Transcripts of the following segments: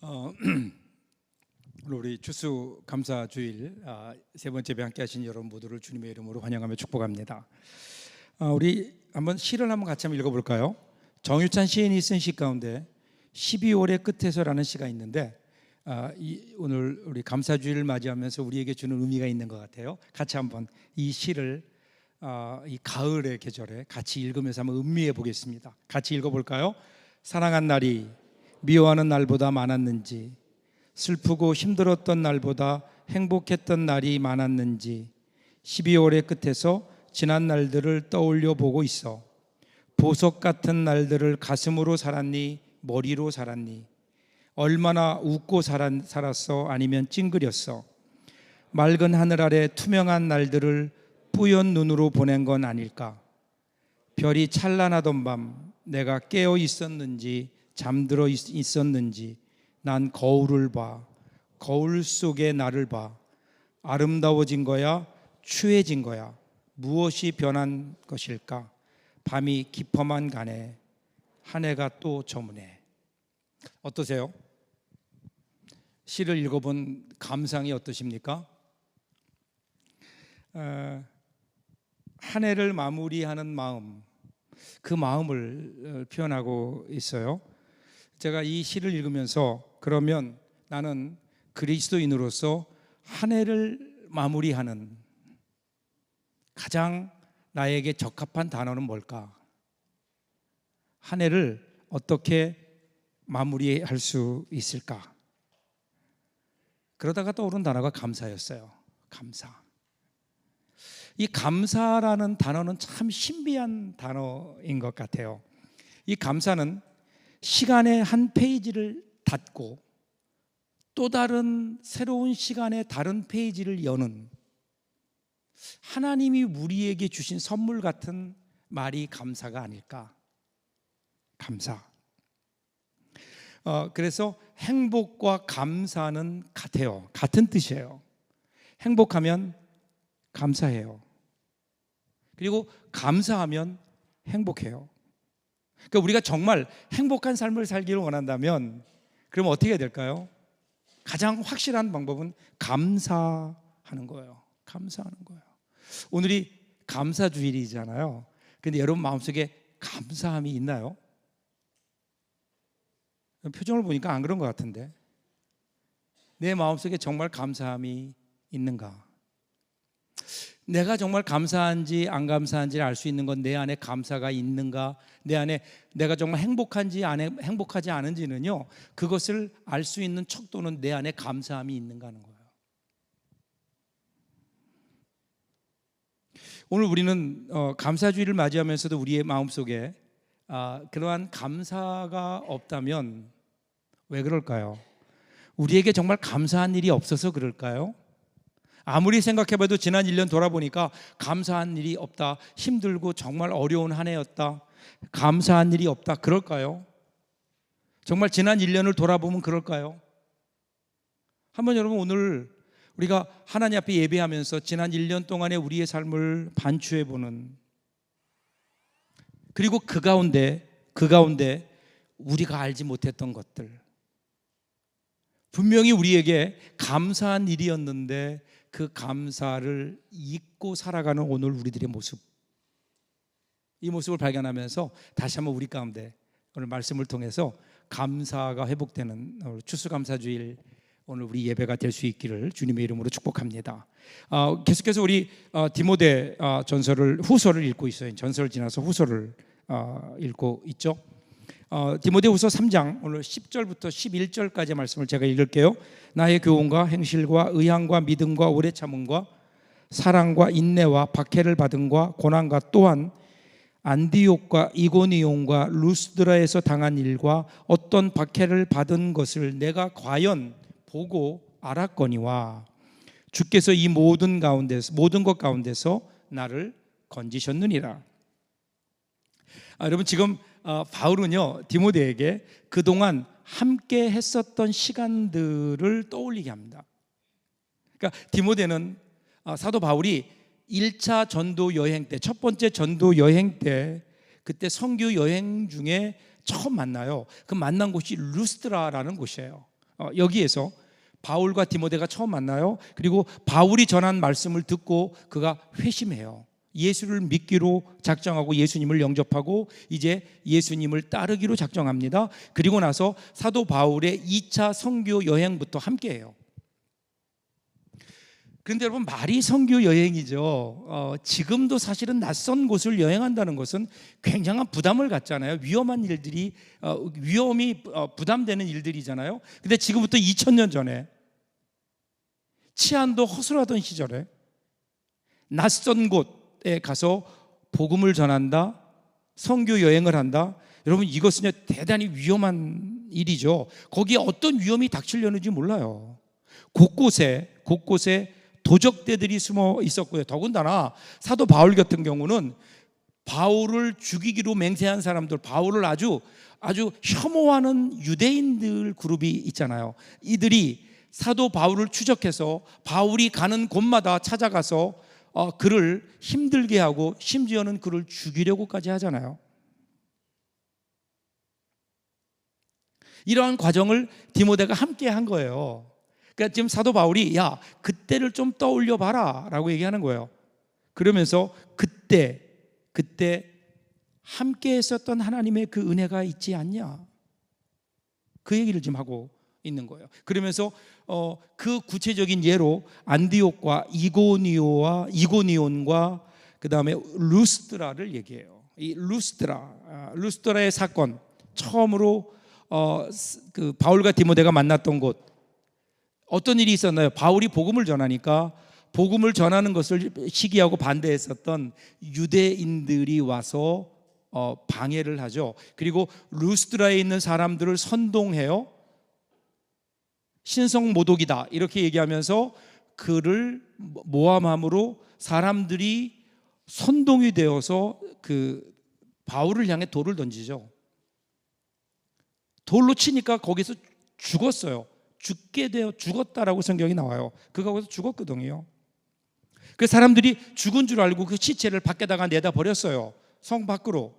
어, 오늘 우리 추수 감사 주일 세 번째 예배 함께 하신 여러분 모두를 주님의 이름으로 환영하며 축복합니다. 우리 한번 시를 한번 같이 한번 읽어볼까요? 정유찬 시인이 쓴 시 가운데 12월의 끝에서라는 시가 있는데 오늘 우리 감사 주일을 맞이하면서 우리에게 주는 의미가 있는 것 같아요. 같이 한번 이 시를 이 가을의 계절에 같이 읽으면서 한번 음미해 보겠습니다. 같이 읽어볼까요? 사랑한 날이 미워하는 날보다 많았는지, 슬프고 힘들었던 날보다 행복했던 날이 많았는지, 12월의 끝에서 지난 날들을 떠올려 보고 있어. 보석 같은 날들을 가슴으로 살았니, 머리로 살았니? 얼마나 웃고 살았어, 아니면 찡그렸어? 맑은 하늘 아래 투명한 날들을 뿌연 눈으로 보낸 건 아닐까? 별이 찬란하던 밤 내가 깨어 있었는지 잠들어 있었는지 난 거울을 봐. 거울 속의 나를 봐. 아름다워진 거야? 추해진 거야? 무엇이 변한 것일까? 밤이 깊어만 가네. 한 해가 또 저무네. 어떠세요? 시를 읽어본 감상이 어떠십니까? 한 해를 마무리하는 마음, 그 마음을 표현하고 있어요. 제가 이 시를 읽으면서 그러면 나는 그리스도인으로서 한 해를 마무리하는 가장 나에게 적합한 단어는 뭘까? 한 해를 어떻게 마무리할 수 있을까? 그러다가 떠오른 단어가 감사였어요. 감사. 이 감사라는 단어는 참 신비한 단어인 것 같아요. 이 감사는 시간의 한 페이지를 닫고 또 다른 새로운 시간의 다른 페이지를 여는 하나님이 우리에게 주신 선물 같은 말이 감사가 아닐까. 감사. 그래서 행복과 감사는 같아요. 같은 뜻이에요. 행복하면 감사해요. 그리고 감사하면 행복해요. 그러니까 우리가 정말 행복한 삶을 살기를 원한다면 그럼 어떻게 해야 될까요? 가장 확실한 방법은 감사하는 거예요. 감사하는 거예요. 오늘이 감사주일이잖아요. 근데 여러분 마음속에 감사함이 있나요? 표정을 보니까 안 그런 것 같은데. 내 마음속에 정말 감사함이 있는가? 내가 정말 감사한지 안 감사한지를 알 수 있는 건 내 안에 감사가 있는가, 내 안에 내가 정말 행복한지 행복하지 않은지는요, 그것을 알 수 있는 척도는 내 안에 감사함이 있는가 하는 거예요. 오늘 우리는 감사주의를 맞이하면서도 우리의 마음속에 그러한 감사가 없다면 왜 그럴까요? 우리에게 정말 감사한 일이 없어서 그럴까요? 아무리 생각해봐도 지난 1년 돌아보니까 감사한 일이 없다, 힘들고 정말 어려운 한 해였다, 감사한 일이 없다, 그럴까요? 정말 지난 1년을 돌아보면 그럴까요? 한번 여러분 오늘 우리가 하나님 앞에 예배하면서 지난 1년 동안의 우리의 삶을 반추해보는, 그리고 그 가운데 우리가 알지 못했던 것들, 분명히 우리에게 감사한 일이었는데 그 감사를 잊고 살아가는 오늘 우리들의 모습, 이 모습을 발견하면서 다시 한번 우리 가운데 오늘 말씀을 통해서 감사가 회복되는 추수감사주일 오늘 우리 예배가 될 수 있기를 주님의 이름으로 축복합니다. 계속해서 우리 디모데 후서를 읽고 있어요. 전서를 지나서 후서를 읽고 있죠. 디모데후서 3장 오늘 10절부터 11절까지의 말씀을 제가 읽을게요. 나의 교훈과 행실과 의향과 믿음과 오래 참음과 사랑과 인내와 박해를 받음과 고난과 또한 안디옥과 이고니온과 루스드라에서 당한 일과 어떤 박해를 받은 것을 내가 과연 보고 알았거니와 주께서 이 모든 것 가운데서 나를 건지셨느니라. 여러분 지금 바울은요 디모데에게 그동안 함께 했었던 시간들을 떠올리게 합니다. 그러니까 디모데는 사도 바울이 1차 전도 여행 때, 첫 번째 전도 여행 때, 그때 선교 여행 중에 처음 만나요. 그 만난 곳이 루스드라라는 곳이에요. 여기에서 바울과 디모데가 처음 만나요. 그리고 바울이 전한 말씀을 듣고 그가 회심해요. 예수를 믿기로 작정하고 예수님을 영접하고 이제 예수님을 따르기로 작정합니다. 그리고 나서 사도 바울의 2차 선교 여행부터 함께해요. 그런데 여러분, 말이 선교 여행이죠. 지금도 사실은 낯선 곳을 여행한다는 것은 굉장한 부담을 갖잖아요. 위험한 일들이 위험이 부담되는 일들이잖아요. 근데 지금부터 2000년 전에 치안도 허술하던 시절에 낯선 곳에 가서 복음을 전한다, 선교 여행을 한다. 여러분, 이것은 대단히 위험한 일이죠. 거기에 어떤 위험이 닥치려는지 몰라요. 곳곳에 도적대들이 숨어 있었고요. 더군다나 사도 바울 같은 경우는 바울을 죽이기로 맹세한 사람들, 바울을 아주 혐오하는 유대인들 그룹이 있잖아요. 이들이 사도 바울을 추적해서 바울이 가는 곳마다 찾아가서 그를 힘들게 하고 심지어는 그를 죽이려고까지 하잖아요. 이러한 과정을 디모데가 함께 한 거예요. 그러니까 지금 사도 바울이 야, 그때를 좀 떠올려 봐라 라고 얘기하는 거예요. 그러면서 그때 함께 했었던 하나님의 그 은혜가 있지 않냐, 그 얘기를 지금 하고 있는 거예요. 그러면서 그 구체적인 예로 안디옥과 이고니온과 그 다음에 루스드라를 얘기해요. 이 루스드라의 사건, 처음으로 그 바울과 디모데가 만났던 곳, 어떤 일이 있었나요? 바울이 복음을 전하니까 복음을 전하는 것을 시기하고 반대했었던 유대인들이 와서 방해를 하죠. 그리고 루스드라에 있는 사람들을 선동해요. 신성 모독이다 이렇게 얘기하면서 그를 모함함으로 사람들이 선동이 되어서 그 바울을 향해 돌을 던지죠. 돌로 치니까 거기서 죽었어요. 죽었다라고 성경이 나와요. 그가 거기서 죽었거든요. 그 사람들이 죽은 줄 알고 그 시체를 밖에다가 내다 버렸어요. 성 밖으로.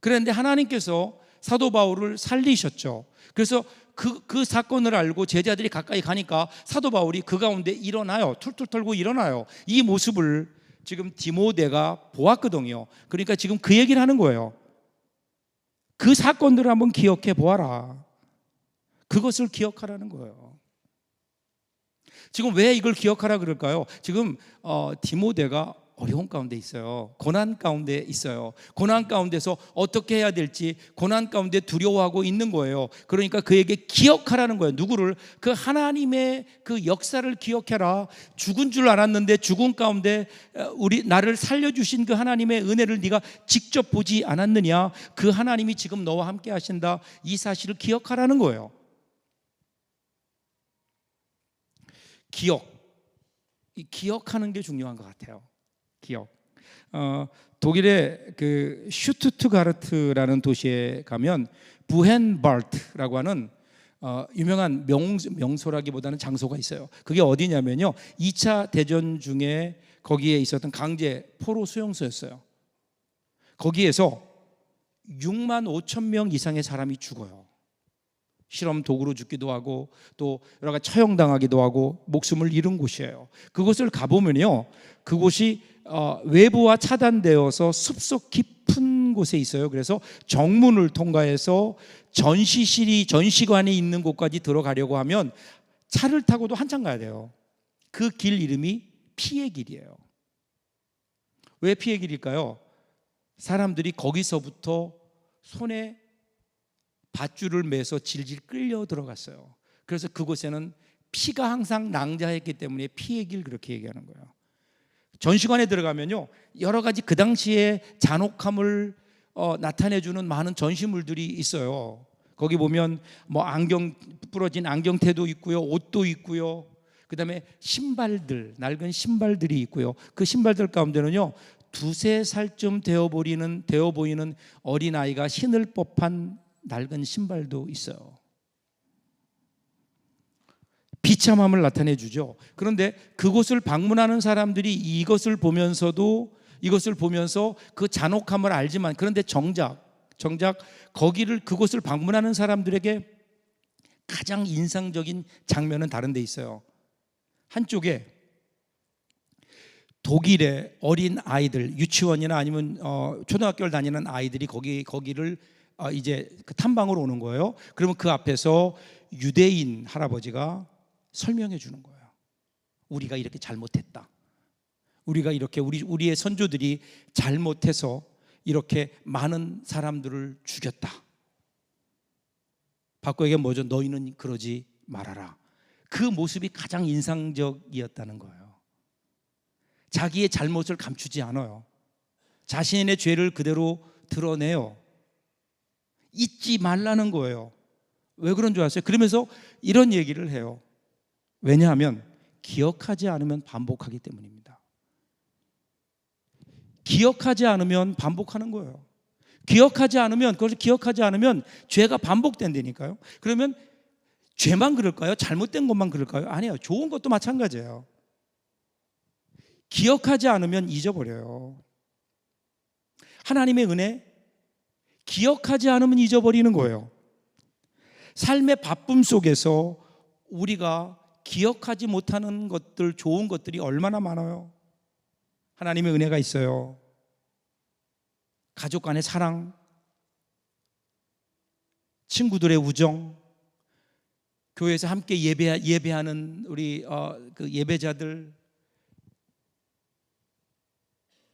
그런데 하나님께서 사도 바울을 살리셨죠. 그래서 그 사건을 알고 제자들이 가까이 가니까 사도 바울이 그 가운데 일어나요. 툴툴 털고 일어나요. 이 모습을 지금 디모데가 보았거든요. 그러니까 지금 그 얘기를 하는 거예요. 그 사건들을 한번 기억해 보아라. 그것을 기억하라는 거예요. 지금 왜 이걸 기억하라 그럴까요? 지금 디모데가 어려운 가운데 있어요. 고난 가운데 있어요. 고난 가운데서 어떻게 해야 될지 고난 가운데 두려워하고 있는 거예요. 그러니까 그에게 기억하라는 거예요. 누구를? 그 하나님의 그 역사를 기억해라. 죽은 줄 알았는데 죽은 가운데 나를 살려주신 그 하나님의 은혜를 네가 직접 보지 않았느냐? 그 하나님이 지금 너와 함께 하신다. 이 사실을 기억하라는 거예요. 기억하는 게 중요한 것 같아요. 기억. 독일의 그 슈투트가르트라는 도시에 가면 부헨발트라고 하는 유명한 명소라기보다는 장소가 있어요. 그게 어디냐면요, 2차 대전 중에 거기에 있었던 강제 포로 수용소였어요. 거기에서 6만 5천 명 이상의 사람이 죽어요. 실험 도구로 죽기도 하고 또 여러 가지 처형당하기도 하고 목숨을 잃은 곳이에요. 그곳을 가보면요, 그곳이 외부와 차단되어서 숲속 깊은 곳에 있어요. 그래서 정문을 통과해서 전시관이 있는 곳까지 들어가려고 하면 차를 타고도 한참 가야 돼요. 그 길 이름이 피의 길이에요. 왜 피의 길일까요? 사람들이 거기서부터 손에 밧줄을 매서 질질 끌려 들어갔어요. 그래서 그곳에는 피가 항상 낭자했기 때문에 피의 길, 그렇게 얘기하는 거예요. 전시관에 들어가면요, 여러 가지 그 당시에 잔혹함을 나타내주는 많은 전시물들이 있어요. 거기 보면 뭐 부러진 안경테도 있고요, 옷도 있고요, 그 다음에 낡은 신발들이 있고요. 그 신발들 가운데는요, 2-3살쯤 되어 보이는 어린아이가 신을 법한 낡은 신발도 있어요. 비참함을 나타내 주죠. 그런데 그곳을 방문하는 사람들이 이것을 보면서 그 잔혹함을 알지만, 그런데 정작 그곳을 방문하는 사람들에게 가장 인상적인 장면은 다른 데 있어요. 한쪽에 독일의 어린 아이들, 유치원이나 아니면 초등학교를 다니는 아이들이 거기를 이제 그 탐방으로 오는 거예요. 그러면 그 앞에서 유대인 할아버지가 설명해 주는 거예요. 우리가 이렇게 잘못했다. 우리가 이렇게 우리의 선조들이 잘못해서 이렇게 많은 사람들을 죽였다. 바꿔 얘기하면 뭐죠? 너희는 그러지 말아라. 그 모습이 가장 인상적이었다는 거예요. 자기의 잘못을 감추지 않아요. 자신의 죄를 그대로 드러내요. 잊지 말라는 거예요. 왜 그런 줄 아세요? 그러면서 이런 얘기를 해요. 왜냐하면 기억하지 않으면 반복하기 때문입니다. 기억하지 않으면 반복하는 거예요. 그것을 기억하지 않으면 죄가 반복된다니까요. 그러면 죄만 그럴까요? 잘못된 것만 그럴까요? 아니에요. 좋은 것도 마찬가지예요. 기억하지 않으면 잊어버려요. 하나님의 은혜, 기억하지 않으면 잊어버리는 거예요. 삶의 바쁨 속에서 우리가 기억하지 못하는 것들, 좋은 것들이 얼마나 많아요. 하나님의 은혜가 있어요. 가족 간의 사랑, 친구들의 우정, 교회에서 함께 예배하는 우리 그 예배자들,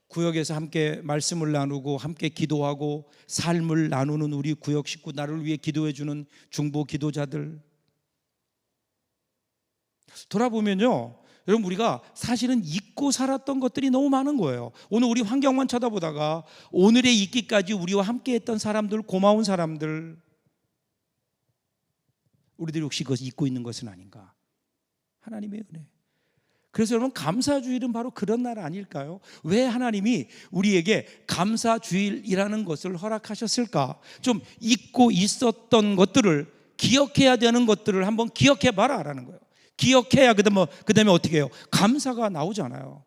구역에서 함께 말씀을 나누고 함께 기도하고 삶을 나누는 우리 구역 식구, 나를 위해 기도해 주는 중보 기도자들. 돌아보면요, 여러분, 우리가 사실은 잊고 살았던 것들이 너무 많은 거예요. 오늘 우리 환경만 쳐다보다가 오늘에 있기까지 우리와 함께 했던 사람들, 고마운 사람들, 우리들이 혹시 그것을 잊고 있는 것은 아닌가? 하나님의 은혜. 그래서 여러분, 감사주일은 바로 그런 날 아닐까요? 왜 하나님이 우리에게 감사주일이라는 것을 허락하셨을까? 좀 잊고 있었던 것들을, 기억해야 되는 것들을 한번 기억해봐라 라는 거예요. 기억해야 그 다음에 어떻게 해요? 감사가 나오잖아요.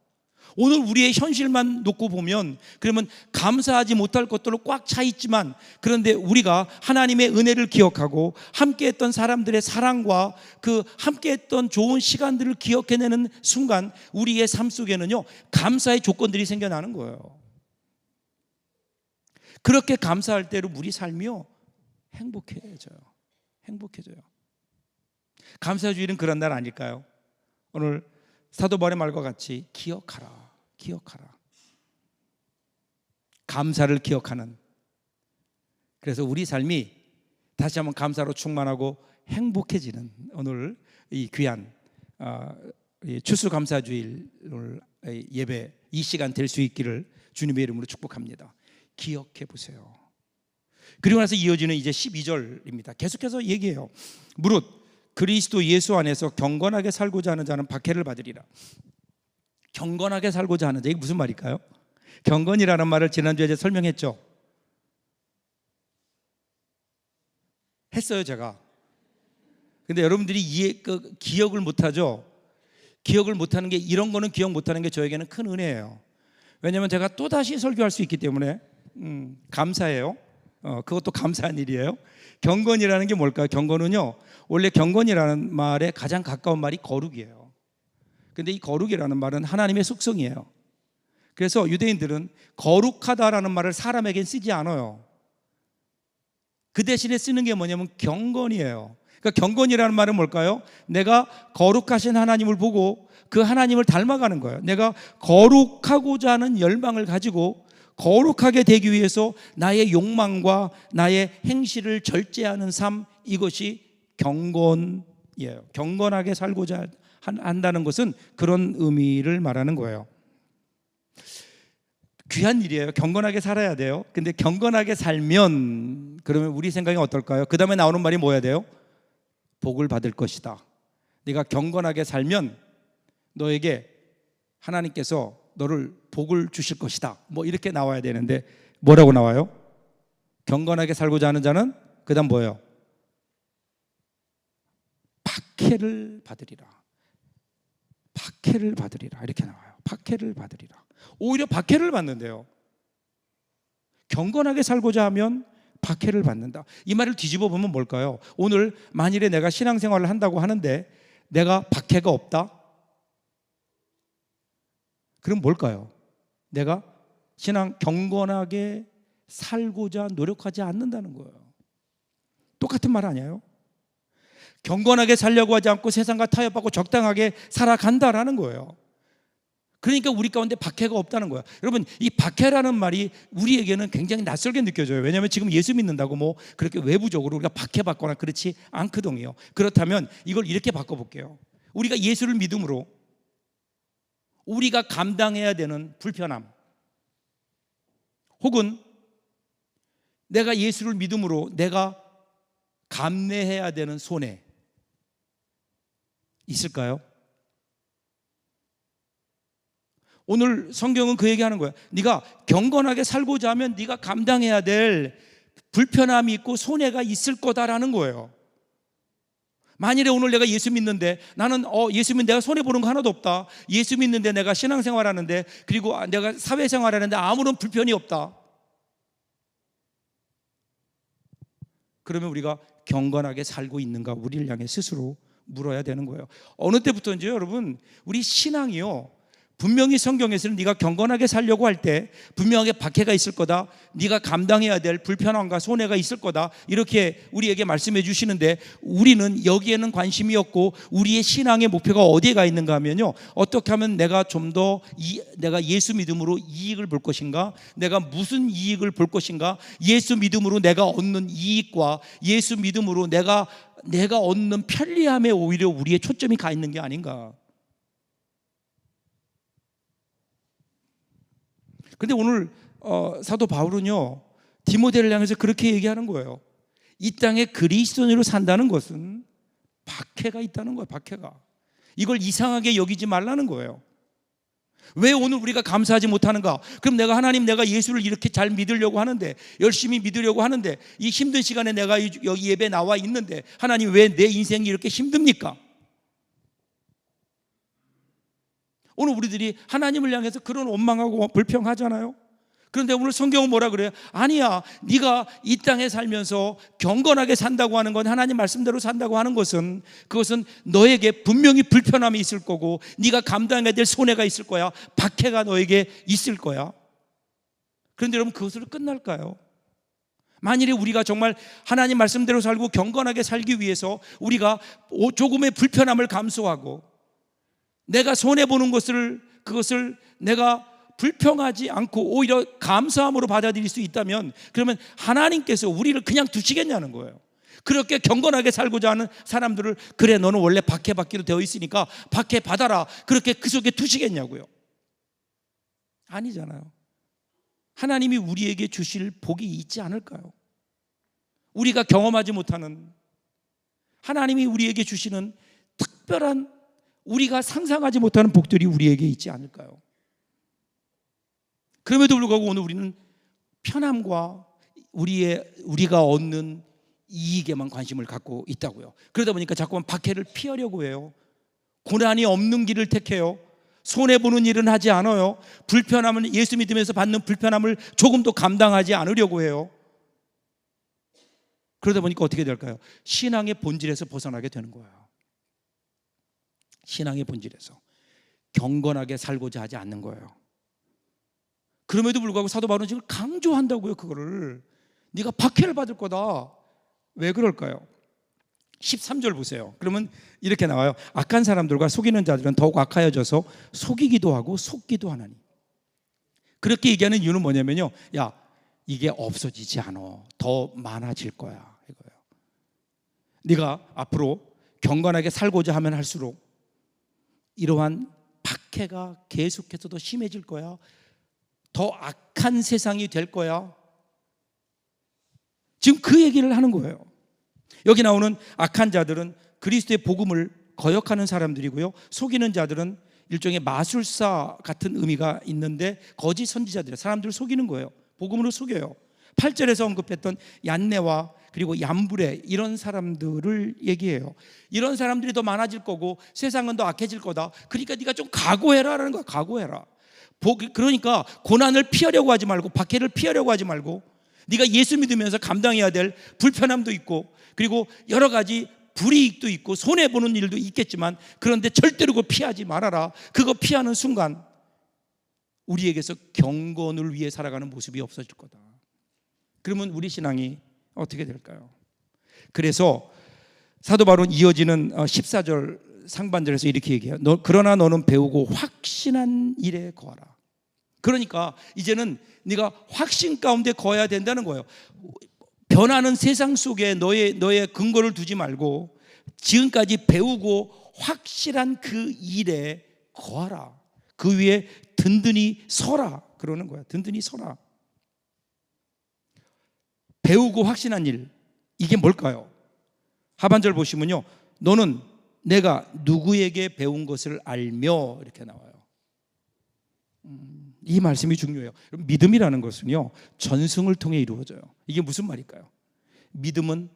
오늘 우리의 현실만 놓고 보면 그러면 감사하지 못할 것들로 꽉 차 있지만, 그런데 우리가 하나님의 은혜를 기억하고 함께했던 사람들의 사랑과 그 함께했던 좋은 시간들을 기억해내는 순간 우리의 삶 속에는요, 감사의 조건들이 생겨나는 거예요. 그렇게 감사할 때로 우리 삶이요, 행복해져요. 감사주일은 그런 날 아닐까요? 오늘 사도 바울의 말과 같이 기억하라. 감사를 기억하는, 그래서 우리 삶이 다시 한번 감사로 충만하고 행복해지는 오늘 이 귀한 추수감사주일 오늘 예배 이 시간 될 수 있기를 주님의 이름으로 축복합니다. 기억해 보세요. 그리고 나서 이어지는 이제 12절입니다. 계속해서 얘기해요. 무릇 그리스도 예수 안에서 경건하게 살고자 하는 자는 박해를 받으리라. 경건하게 살고자 하는 자, 이게 무슨 말일까요? 경건이라는 말을 지난주에 제가 설명했죠. 했어요, 제가. 근데 여러분들이 기억을 못하죠. 기억을 못하는 게, 이런 거는 기억 못하는 게 저에게는 큰 은혜예요. 왜냐하면 제가 또다시 설교할 수 있기 때문에 감사해요. 그것도 감사한 일이에요. 경건이라는 게 뭘까요? 경건은요, 원래 경건이라는 말에 가장 가까운 말이 거룩이에요. 근데 이 거룩이라는 말은 하나님의 속성이에요. 그래서 유대인들은 거룩하다라는 말을 사람에겐 쓰지 않아요. 그 대신에 쓰는 게 뭐냐면 경건이에요. 그러니까 경건이라는 말은 뭘까요? 내가 거룩하신 하나님을 보고 그 하나님을 닮아가는 거예요. 내가 거룩하고자 하는 열망을 가지고 거룩하게 되기 위해서 나의 욕망과 나의 행실을 절제하는 삶, 이것이 경건이에요. 경건하게 살고자 한다는 것은 그런 의미를 말하는 거예요. 귀한 일이에요. 경건하게 살아야 돼요. 근데 경건하게 살면 그러면 우리 생각이 어떨까요? 그 다음에 나오는 말이 뭐야 돼요? 복을 받을 것이다. 네가 경건하게 살면 너에게 하나님께서 너를 복을 주실 것이다. 뭐 이렇게 나와야 되는데 뭐라고 나와요? 경건하게 살고자 하는 자는 그 다음 뭐예요? 박해를 받으리라. 박해를 받으리라 이렇게 나와요. 박해를 받으리라. 오히려 박해를 받는데요. 경건하게 살고자 하면 박해를 받는다. 이 말을 뒤집어 보면 뭘까요? 오늘 만일에 내가 신앙생활을 한다고 하는데 내가 박해가 없다? 그럼 뭘까요? 내가 신앙 경건하게 살고자 노력하지 않는다는 거예요. 똑같은 말 아니에요? 경건하게 살려고 하지 않고 세상과 타협하고 적당하게 살아간다라는 거예요. 그러니까 우리 가운데 박해가 없다는 거야. 여러분, 이 박해라는 말이 우리에게는 굉장히 낯설게 느껴져요. 왜냐하면 지금 예수 믿는다고 뭐 그렇게 외부적으로 우리가 박해받거나 그렇지 않거든요. 그렇다면 이걸 이렇게 바꿔볼게요. 우리가 예수를 믿음으로 우리가 감당해야 되는 불편함, 혹은 내가 예수를 믿음으로 내가 감내해야 되는 손해 있을까요? 오늘 성경은 그 얘기하는 거야. 네가 경건하게 살고자 하면 네가 감당해야 될 불편함이 있고 손해가 있을 거다라는 거예요. 만일에 오늘 내가 예수 믿는데 나는 예수 믿는 내가 손해보는 거 하나도 없다. 예수 믿는데 내가 신앙생활하는데 그리고 내가 사회생활하는데 아무런 불편이 없다. 그러면 우리가 경건하게 살고 있는가 우리를 향해 스스로 물어야 되는 거예요. 어느 때부터인지요, 여러분, 우리 신앙이요, 분명히 성경에서는 네가 경건하게 살려고 할 때 분명하게 박해가 있을 거다, 네가 감당해야 될 불편함과 손해가 있을 거다, 이렇게 우리에게 말씀해 주시는데 우리는 여기에는 관심이 없고 우리의 신앙의 목표가 어디에 가 있는가 하면요, 어떻게 하면 내가 좀 더 내가 예수 믿음으로 이익을 볼 것인가, 내가 무슨 이익을 볼 것인가, 예수 믿음으로 내가 얻는 이익과 예수 믿음으로 내가 얻는 편리함에 오히려 우리의 초점이 가 있는 게 아닌가. 근데 오늘 사도 바울은요, 디모데를 향해서 그렇게 얘기하는 거예요. 이 땅에 그리스도인으로 산다는 것은 박해가 있다는 거예요. 박해가. 이걸 이상하게 여기지 말라는 거예요. 왜 오늘 우리가 감사하지 못하는가? 그럼 내가 예수를 이렇게 잘 믿으려고 하는데, 열심히 믿으려고 하는데, 이 힘든 시간에 내가 여기 예배 나와 있는데 하나님 왜 내 인생이 이렇게 힘듭니까? 오늘 우리들이 하나님을 향해서 그런 원망하고 불평하잖아요. 그런데 오늘 성경은 뭐라 그래요? 아니야, 네가 이 땅에 살면서 경건하게 산다고 하는 건, 하나님 말씀대로 산다고 하는 것은, 그것은 너에게 분명히 불편함이 있을 거고 네가 감당해야 될 손해가 있을 거야. 박해가 너에게 있을 거야. 그런데 여러분, 그것으로 끝날까요? 만일에 우리가 정말 하나님 말씀대로 살고 경건하게 살기 위해서 우리가 조금의 불편함을 감수하고 내가 손해보는 그것을 내가 불평하지 않고 오히려 감사함으로 받아들일 수 있다면, 그러면 하나님께서 우리를 그냥 두시겠냐는 거예요. 그렇게 경건하게 살고자 하는 사람들을, 그래 너는 원래 박해받기로 되어 있으니까 박해받아라, 그렇게 그 속에 두시겠냐고요. 아니잖아요. 하나님이 우리에게 주실 복이 있지 않을까요? 우리가 경험하지 못하는, 하나님이 우리에게 주시는 특별한, 우리가 상상하지 못하는 복들이 우리에게 있지 않을까요? 그럼에도 불구하고 오늘 우리는 편함과 우리가 얻는 이익에만 관심을 갖고 있다고요. 그러다 보니까 자꾸만 박해를 피하려고 해요. 고난이 없는 길을 택해요. 손해보는 일은 하지 않아요. 불편함을, 예수 믿으면서 받는 불편함을 조금도 감당하지 않으려고 해요. 그러다 보니까 어떻게 될까요? 신앙의 본질에서 벗어나게 되는 거예요. 신앙의 본질에서 경건하게 살고자 하지 않는 거예요. 그럼에도 불구하고 사도 바울은 지금 강조한다고요. 그거를 네가 박해를 받을 거다. 왜 그럴까요? 13절 보세요. 그러면 이렇게 나와요. 악한 사람들과 속이는 자들은 더욱 악하여져서 속이기도 하고 속기도 하나니. 그렇게 얘기하는 이유는 뭐냐면요, 야, 이게 없어지지 않아. 더 많아질 거야, 이거예요. 네가 앞으로 경건하게 살고자 하면 할수록 이러한 박해가 계속해서 더 심해질 거야. 더 악한 세상이 될 거야. 지금 그 얘기를 하는 거예요. 여기 나오는 악한 자들은 그리스도의 복음을 거역하는 사람들이고요, 속이는 자들은 일종의 마술사 같은 의미가 있는데 거짓 선지자들이에요. 사람들을 속이는 거예요. 복음으로 속여요. 8절에서 언급했던 얀네와 그리고 얀브레, 이런 사람들을 얘기해요. 이런 사람들이 더 많아질 거고 세상은 더 악해질 거다. 그러니까 네가 좀 각오해라라는 거야. 각오해라. 그러니까 고난을 피하려고 하지 말고, 박해를 피하려고 하지 말고, 네가 예수 믿으면서 감당해야 될 불편함도 있고, 그리고 여러 가지 불이익도 있고 손해보는 일도 있겠지만, 그런데 절대로 그거 피하지 말아라. 그거 피하는 순간 우리에게서 경건을 위해 살아가는 모습이 없어질 거다. 그러면 우리 신앙이 어떻게 될까요? 그래서 사도 바울은 이어지는 14절 상반절에서 이렇게 얘기해요. 그러나 너는 배우고 확신한 일에 거하라. 그러니까 이제는 네가 확신 가운데 거해야 된다는 거예요. 변하는 세상 속에 너의 근거를 두지 말고 지금까지 배우고 확실한 그 일에 거하라. 그 위에 든든히 서라. 그러는 거야. 든든히 서라. 배우고 확신한 일, 이게 뭘까요? 하반절 보시면요, 너는 내가 누구에게 배운 것을 알며, 이렇게 나와요. 이 말씀이 중요해요. 믿음이라는 것은요, 전승을 통해 이루어져요. 이게 무슨 말일까요? 믿음은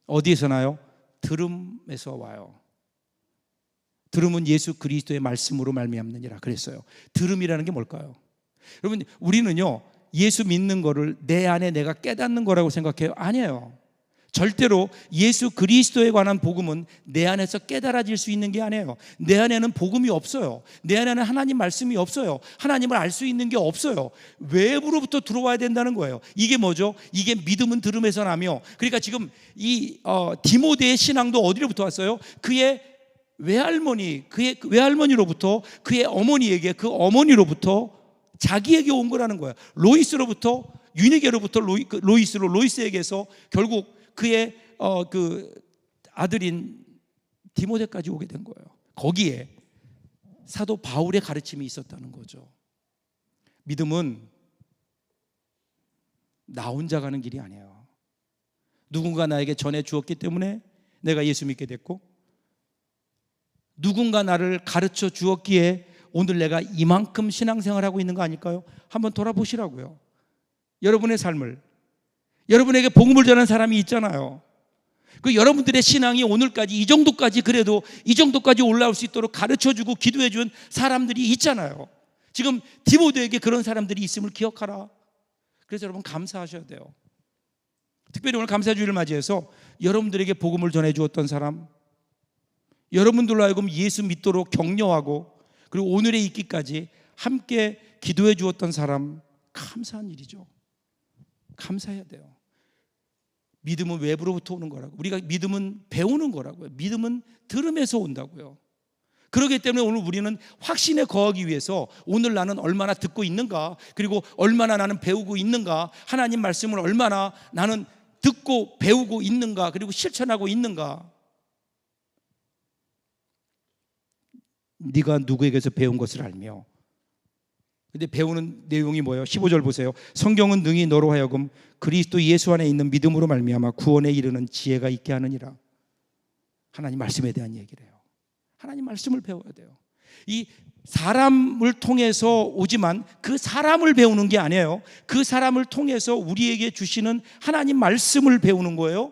어디에서 나요? 들음에서 와요. 들음은 예수 그리스도의 말씀으로 말미암느니라 그랬어요. 들음이라는 게 뭘까요? 여러분, 우리는요, 예수 믿는 거를 내 안에 내가 깨닫는 거라고 생각해요? 아니에요. 절대로 예수 그리스도에 관한 복음은 내 안에서 깨달아질 수 있는 게 아니에요. 내 안에는 복음이 없어요. 내 안에는 하나님 말씀이 없어요. 하나님을 알 수 있는 게 없어요. 외부로부터 들어와야 된다는 거예요. 이게 뭐죠? 이게 믿음은 들음에서 나며, 그러니까 지금 이 디모데의 신앙도 어디로부터 왔어요? 그의 외할머니로부터, 그의 어머니에게, 그 어머니로부터 자기에게 온 거라는 거예요. 로이스로부터, 유니게로부터 로이스에게서 결국 그의 그 아들인 디모데까지 오게 된 거예요. 거기에 사도 바울의 가르침이 있었다는 거죠. 믿음은 나 혼자 가는 길이 아니에요. 누군가 나에게 전해 주었기 때문에 내가 예수 믿게 됐고, 누군가 나를 가르쳐 주었기에 오늘 내가 이만큼 신앙생활하고 있는 거 아닐까요? 한번 돌아보시라고요. 여러분의 삶을, 여러분에게 복음을 전한 사람이 있잖아요. 그 여러분들의 신앙이 오늘까지 이 정도까지, 그래도 이 정도까지 올라올 수 있도록 가르쳐주고 기도해준 사람들이 있잖아요. 지금 디모데에게 그런 사람들이 있음을 기억하라. 그래서 여러분 감사하셔야 돼요. 특별히 오늘 감사주일을 맞이해서 여러분들에게 복음을 전해주었던 사람, 여러분들로 하여금 예수 믿도록 격려하고, 그리고 오늘에 있기까지 함께 기도해 주었던 사람, 감사한 일이죠. 감사해야 돼요. 믿음은 외부로부터 오는 거라고. 우리가 믿음은 배우는 거라고요. 믿음은 들음에서 온다고요. 그렇기 때문에 오늘 우리는 확신에 거하기 위해서 오늘 나는 얼마나 듣고 있는가, 그리고 얼마나 나는 배우고 있는가, 하나님 말씀을 얼마나 나는 듣고 배우고 있는가, 그리고 실천하고 있는가. 네가 누구에게서 배운 것을 알며. 근데 배우는 내용이 뭐예요? 15절 보세요. 성경은 능히 너로 하여금 그리스도 예수 안에 있는 믿음으로 말미암아 구원에 이르는 지혜가 있게 하느니라. 하나님 말씀에 대한 얘기를 해요. 하나님 말씀을 배워야 돼요. 이 사람을 통해서 오지만 그 사람을 배우는 게 아니에요. 그 사람을 통해서 우리에게 주시는 하나님 말씀을 배우는 거예요.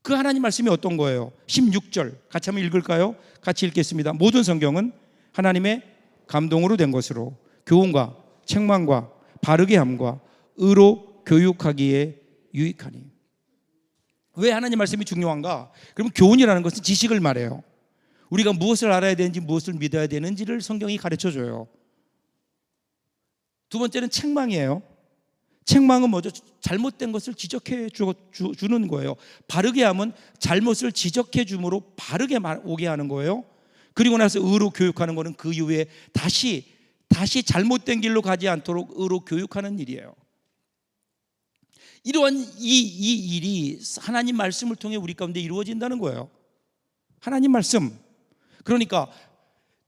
그 하나님 말씀이 어떤 거예요? 16절 같이 한번 읽을까요? 같이 읽겠습니다. 모든 성경은 하나님의 감동으로 된 것으로 교훈과 책망과 바르게 함과 의로 교육하기에 유익하니. 왜 하나님 말씀이 중요한가? 그러면 교훈이라는 것은 지식을 말해요. 우리가 무엇을 알아야 되는지, 무엇을 믿어야 되는지를 성경이 가르쳐줘요. 두 번째는 책망이에요. 책망은 뭐죠? 잘못된 것을 지적해 주는 거예요. 바르게 하면 잘못을 지적해 줌으로 바르게 오게 하는 거예요. 그리고 나서 의로 교육하는 거는 그 이후에 다시 잘못된 길로 가지 않도록 의로 교육하는 일이에요. 이러한 이 일이 하나님 말씀을 통해 우리 가운데 이루어진다는 거예요. 하나님 말씀. 그러니까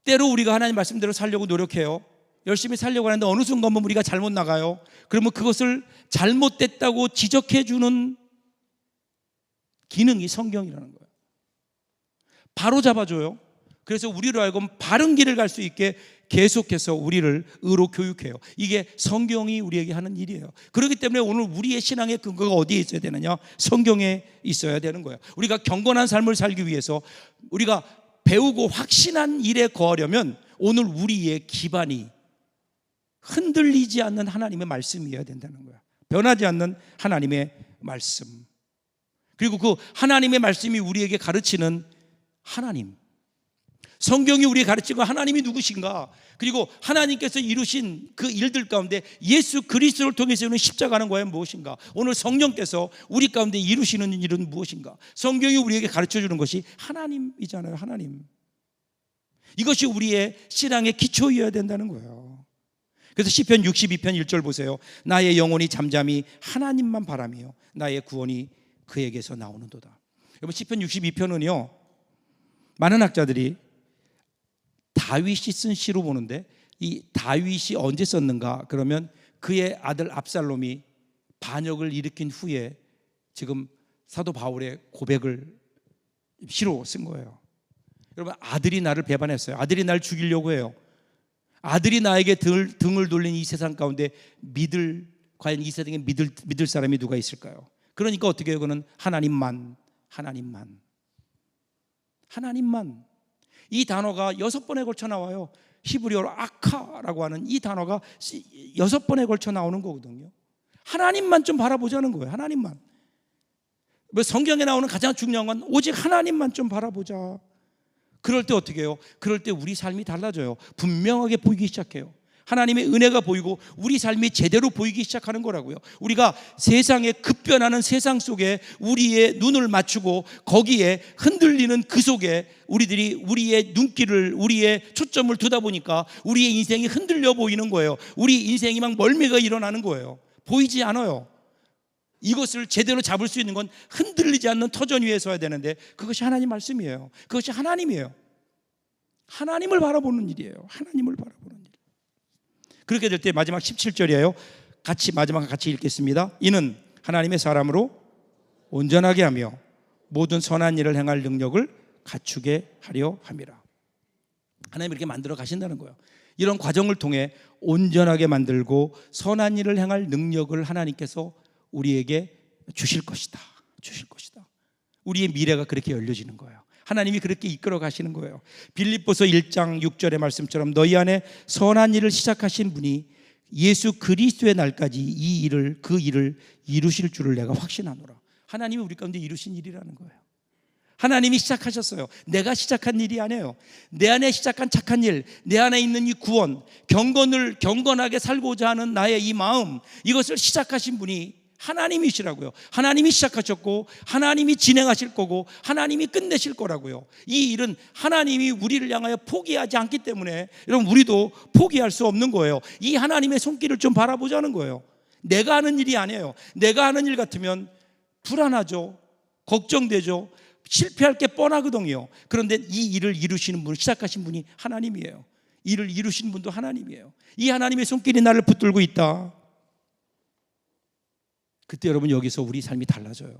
때로 우리가 하나님 말씀대로 살려고 노력해요. 열심히 살려고 하는데 어느 순간 보면 우리가 잘못 나가요. 그러면 그것을 잘못됐다고 지적해 주는 기능이 성경이라는 거예요. 바로 잡아줘요. 그래서 우리로 하여금 바른 길을 갈 수 있게 계속해서 우리를 의로 교육해요. 이게 성경이 우리에게 하는 일이에요. 그렇기 때문에 오늘 우리의 신앙의 근거가 어디에 있어야 되느냐? 성경에 있어야 되는 거예요. 우리가 경건한 삶을 살기 위해서, 우리가 배우고 확신한 일에 거하려면 오늘 우리의 기반이 흔들리지 않는 하나님의 말씀이어야 된다는 거야. 변하지 않는 하나님의 말씀, 그리고 그 하나님의 말씀이 우리에게 가르치는 하나님, 성경이 우리에게 가르치고 하나님이 누구신가, 그리고 하나님께서 이루신 그 일들 가운데 예수 그리스도를 통해서 이루는 십자가는 과연 무엇인가, 오늘 성령께서 우리 가운데 이루시는 일은 무엇인가, 성경이 우리에게 가르쳐주는 것이 하나님이잖아요. 하나님, 이것이 우리의 신앙의 기초이어야 된다는 거예요. 그래서 시편 62편 1절 보세요. 나의 영혼이 잠잠히 하나님만 바라며 나의 구원이 그에게서 나오는도다. 여러분, 시편 62편은요 많은 학자들이 다윗이 쓴 시로 보는데, 이 다윗이 언제 썼는가 그러면 그의 아들 압살롬이 반역을 일으킨 후에 지금 사도 바울의 고백을 시로 쓴 거예요. 여러분, 아들이 나를 배반했어요. 아들이 나를 죽이려고 해요. 아들이 나에게 등을 돌린 이 세상 가운데 과연 이 세상에 믿을 사람이 누가 있을까요? 그러니까 어떻게 해요? 그는 하나님만. 이 단어가 6번에 걸쳐 나와요. 히브리어로 아카라고 하는 이 단어가 6번에 걸쳐 나오는 거거든요. 하나님만 좀 바라보자는 거예요. 하나님만. 성경에 나오는 가장 중요한 건 오직 하나님만 좀 바라보자. 그럴 때 어떻게 해요? 그럴 때 우리 삶이 달라져요. 분명하게 보이기 시작해요. 하나님의 은혜가 보이고 우리 삶이 제대로 보이기 시작하는 거라고요. 우리가 세상에 급변하는 세상 속에 우리의 눈을 맞추고 거기에 흔들리는 그 속에 우리들이 우리의 눈길을, 우리의 초점을 두다 보니까 우리의 인생이 흔들려 보이는 거예요. 우리 인생이 막 멀미가 일어나는 거예요. 보이지 않아요. 이것을 제대로 잡을 수 있는 건 흔들리지 않는 터전 위에 서야 되는데, 그것이 하나님 말씀이에요. 그것이 하나님이에요. 하나님을 바라보는 일이에요. 하나님을 바라보는 일. 그렇게 될 때 마지막 17절이에요. 마지막 같이 읽겠습니다. 이는 하나님의 사람으로 온전하게 하며 모든 선한 일을 행할 능력을 갖추게 하려 함이라. 하나님이 이렇게 만들어 가신다는 거예요. 이런 과정을 통해 온전하게 만들고 선한 일을 행할 능력을 하나님께서 우리에게 주실 것이다. 우리의 미래가 그렇게 열려지는 거예요. 하나님이 그렇게 이끌어 가시는 거예요. 빌립보서 1장 6절의 말씀처럼 너희 안에 선한 일을 시작하신 분이 예수 그리스도의 날까지 그 일을 이루실 줄을 내가 확신하노라. 하나님이 우리 가운데 이루신 일이라는 거예요. 하나님이 시작하셨어요. 내가 시작한 일이 아니에요. 내 안에 시작한 착한 일, 내 안에 있는 이 구원, 경건하게 살고자 하는 나의 이 마음, 이것을 시작하신 분이 하나님이시라고요. 하나님이 시작하셨고 하나님이 진행하실 거고 하나님이 끝내실 거라고요. 이 일은 하나님이 우리를 향하여 포기하지 않기 때문에 여러분, 우리도 포기할 수 없는 거예요. 이 하나님의 손길을 좀 바라보자는 거예요. 내가 하는 일이 아니에요. 내가 하는 일 같으면 불안하죠. 걱정되죠. 실패할 게 뻔하거든요. 그런데 이 일을 이루시는 분, 시작하신 분이 하나님이에요. 일을 이루신 분도 하나님이에요. 이 하나님의 손길이 나를 붙들고 있다. 그때 여러분, 여기서 우리 삶이 달라져요.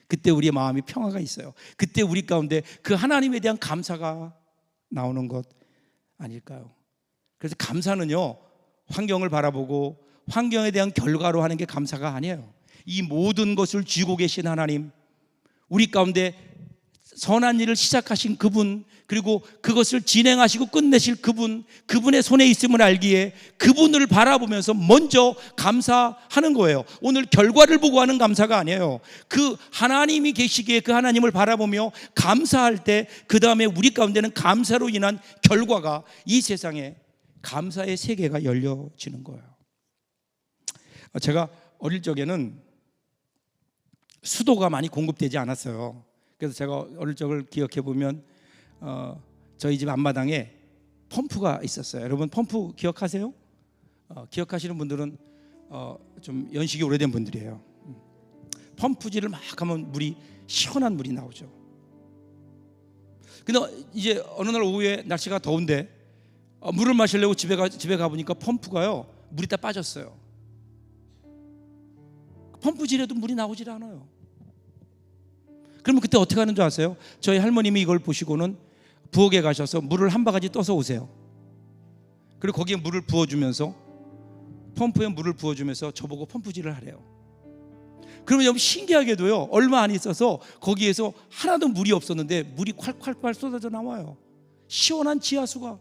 그때 우리의 마음이 평화가 있어요. 그때 우리 가운데 그 하나님에 대한 감사가 나오는 것 아닐까요? 그래서 감사는요, 환경을 바라보고 환경에 대한 결과로 하는 게 감사가 아니에요. 이 모든 것을 쥐고 계신 하나님, 우리 가운데 선한 일을 시작하신 그분, 그리고 그것을 진행하시고 끝내실 그분의 손에 있음을 알기에 그분을 바라보면서 먼저 감사하는 거예요. 오늘 결과를 보고 하는 감사가 아니에요. 그 하나님이 계시기에 그 하나님을 바라보며 감사할 때 그 다음에 우리 가운데는 감사로 인한 결과가, 이 세상에 감사의 세계가 열려지는 거예요. 제가 어릴 적에는 수도가 많이 공급되지 않았어요. 그래서 제가 어릴 적을 기억해 보면 저희 집 앞마당에 펌프가 있었어요. 여러분, 펌프 기억하세요? 기억하시는 분들은 좀 연식이 오래된 분들이에요. 펌프질을 막 하면 시원한 물이 나오죠. 근데 이제 어느 날 오후에 날씨가 더운데 물을 마시려고 집에 가보니까 펌프가요, 물이 다 빠졌어요. 펌프질해도 물이 나오질 않아요. 그러면 그때 어떻게 하는 줄 아세요? 저희 할머님이 이걸 보시고는 부엌에 가셔서 물을 한 바가지 떠서 오세요. 그리고 거기에 물을 부어주면서, 펌프에 물을 부어주면서 저보고 펌프질을 하래요. 그러면 여러분, 신기하게도요, 얼마 안 있어서 거기에서 하나도 물이 없었는데 물이 콸콸콸 쏟아져 나와요. 시원한 지하수가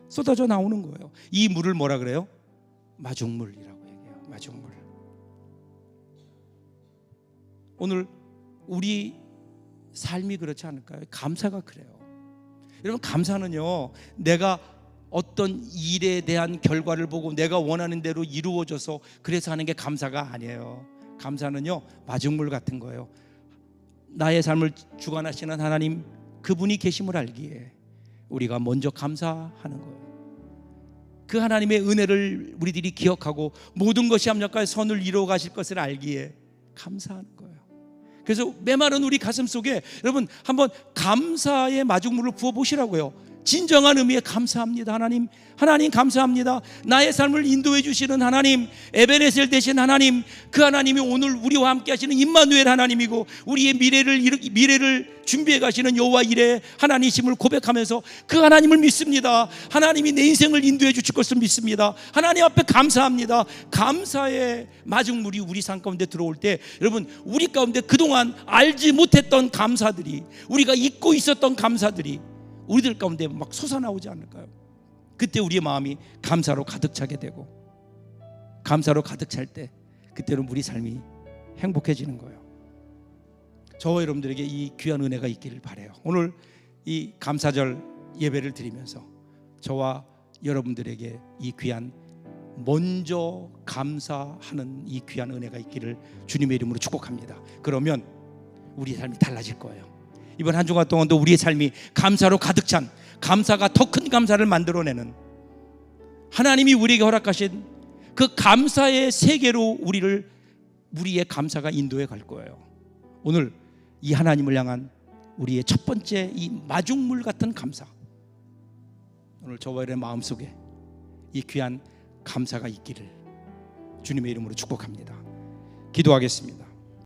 쏟아져 나오는 거예요. 이 물을 뭐라 그래요? 마중물이라고 얘기해요. 마중물. 오늘 우리 삶이 그렇지 않을까요? 감사가 그래요. 여러분, 감사는요, 내가 어떤 일에 대한 결과를 보고 내가 원하는 대로 이루어져서 그래서 하는 게 감사가 아니에요. 감사는요, 마중물 같은 거예요. 나의 삶을 주관하시는 하나님, 그분이 계심을 알기에 우리가 먼저 감사하는 거예요. 그 하나님의 은혜를 우리들이 기억하고 모든 것이 합력하여 선을 이루어 가실 것을 알기에 감사하는 거예요. 그래서 메마른 우리 가슴 속에 여러분 한번 감사의 마중물을 부어 보시라고요. 진정한 의미의 감사합니다. 하나님, 하나님 감사합니다. 나의 삶을 인도해 주시는 하나님, 에베네셀 되신 하나님, 그 하나님이 오늘 우리와 함께 하시는 임마누엘 하나님이고 우리의 미래를 준비해 가시는 여호와 이레 하나님이심을 고백하면서 그 하나님을 믿습니다. 하나님이 내 인생을 인도해 주실 것을 믿습니다. 하나님 앞에 감사합니다. 감사의 마중물이 우리 삶 가운데 들어올 때 여러분, 우리 가운데 그동안 알지 못했던 감사들이, 우리가 잊고 있었던 감사들이 우리들 가운데 막 솟아나오지 않을까요? 그때 우리의 마음이 감사로 가득 차게 되고, 감사로 가득 찰 때 그때는 우리 삶이 행복해지는 거예요. 저와 여러분들에게 이 귀한 은혜가 있기를 바라요. 오늘 이 감사절 예배를 드리면서 저와 여러분들에게 이 귀한 먼저 감사하는 이 귀한 은혜가 있기를 주님의 이름으로 축복합니다. 그러면 우리 삶이 달라질 거예요. 이번 한 주간 동안도 우리의 삶이 감사로 가득 찬, 감사가 더 큰 감사를 만들어내는 하나님이 우리에게 허락하신 그 감사의 세계로 우리의 감사가 인도해 갈 거예요. 오늘 이 하나님을 향한 우리의 첫 번째 이 마중물 같은 감사, 오늘 저와 여러분의 마음속에 이 귀한 감사가 있기를 주님의 이름으로 축복합니다. 기도하겠습니다.